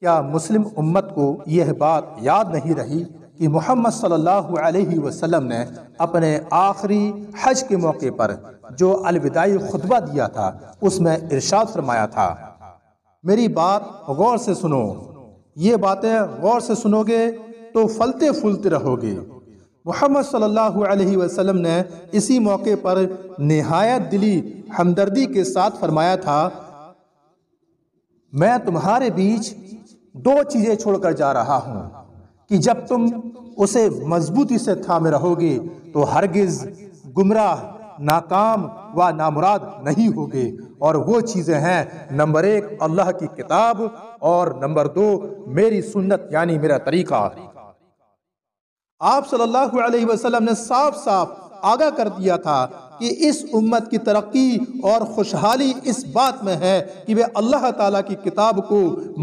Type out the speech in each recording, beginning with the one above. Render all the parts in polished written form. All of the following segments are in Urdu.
کیا مسلم امت کو یہ بات یاد نہیں رہی کہ محمد صلی اللہ علیہ وسلم نے اپنے آخری حج کے موقع پر جو الوداعی خطبہ دیا تھا اس میں ارشاد فرمایا تھا، میری بات غور سے سنو، یہ باتیں غور سے سنو گے تو پھلتے پھولتے رہو گے۔ محمد صلی اللہ علیہ وسلم نے اسی موقع پر نہایت دلی ہمدردی کے ساتھ فرمایا تھا، میں تمہارے بیچ دو چیزیں چھوڑ کر جا رہا ہوں کہ جب تم اسے مضبوطی سے تھامے رہو گے تو ہرگز گمراہ، ناکام و نامراد نہیں ہوگے، اور وہ چیزیں ہیں نمبر 1 اللہ کی کتاب اور نمبر 2 میری سنت یعنی میرا طریقہ۔ آپ صلی اللہ علیہ وسلم نے صاف صاف آگاہ کر دیا تھا کہ اس امت کی ترقی اور خوشحالی اس بات میں ہے کہ وہ اللہ تعالیٰ کی کتاب کو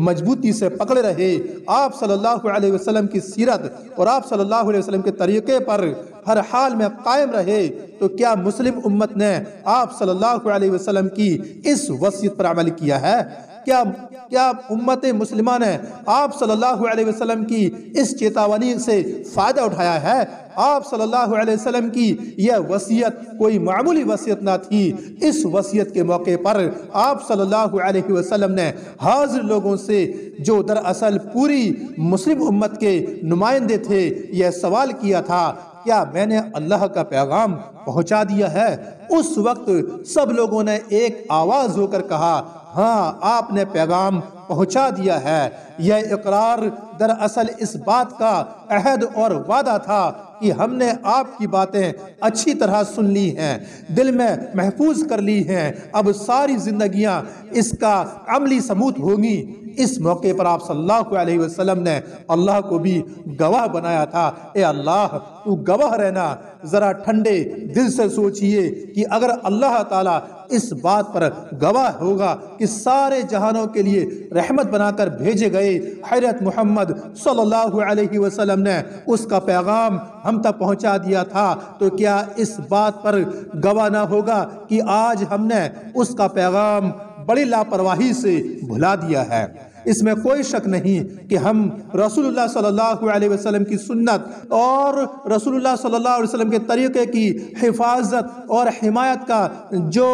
مضبوطی سے پکڑے رہے، آپ صلی اللہ علیہ وسلم کی سیرت اور آپ صلی اللہ علیہ وسلم کے طریقے پر ہر حال میں قائم رہے۔ تو کیا مسلم امت نے آپ صلی اللہ علیہ وسلم کی اس وصیت پر عمل کیا ہے؟ کیا امت مسلمہ نے آپ صلی اللہ علیہ وسلم کی اس چیتاونی سے فائدہ اٹھایا ہے؟ آپ صلی اللہ علیہ وسلم کی یہ وصیت کوئی معمولی وصیت نہ تھی۔ اس وصیت کے موقع پر آپ صلی اللہ علیہ وسلم نے حاضر لوگوں سے، جو دراصل پوری مسلم امت کے نمائندے تھے، یہ سوال کیا تھا، کیا میں نے اللہ کا پیغام پہنچا دیا ہے؟ اس وقت سب لوگوں نے ایک آواز ہو کر کہا، ہاں آپ نے پیغام پہنچا دیا ہے۔ یہ اقرار دراصل اس بات کا عہد اور وعدہ تھا کہ ہم نے آپ کی باتیں اچھی طرح سن لی ہیں، دل میں محفوظ کر لی ہیں، اب ساری زندگیاں اس کا عملی ثبوت ہوگی۔ اس موقع پر آپ صلی اللہ علیہ وسلم نے اللہ کو بھی گواہ بنایا تھا، اے اللہ تو گواہ رہنا، ذرا ٹھنڈے دل سے سوچئے کہ اگر اللہ تعالیٰ اس بات پر گواہ ہوگا کہ سارے جہانوں کے لیے رحمت بنا کر بھیجے گئے حضرت محمد صلی اللہ علیہ وسلم نے اس کا پیغام ہم تک پہنچا دیا تھا، تو کیا اس بات پر گواہ نہ ہوگا کہ آج ہم نے اس کا پیغام بڑی لاپرواہی سے بھلا دیا ہے؟ اس میں کوئی شک نہیں کہ ہم رسول اللہ صلی اللہ علیہ وسلم کی سنت اور رسول اللہ صلی اللہ علیہ وسلم کے طریقے کی حفاظت اور حمایت کا جو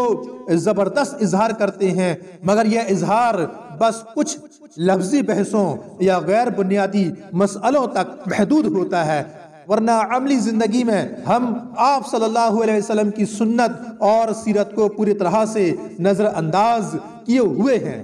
زبردست اظہار کرتے ہیں، مگر یہ اظہار بس کچھ لفظی بحثوں یا غیر بنیادی مسئلوں تک محدود ہوتا ہے، ورنہ عملی زندگی میں ہم آپ صلی اللہ علیہ وسلم کی سنت اور سیرت کو پوری طرح سے نظر انداز کیے ہوئے ہیں۔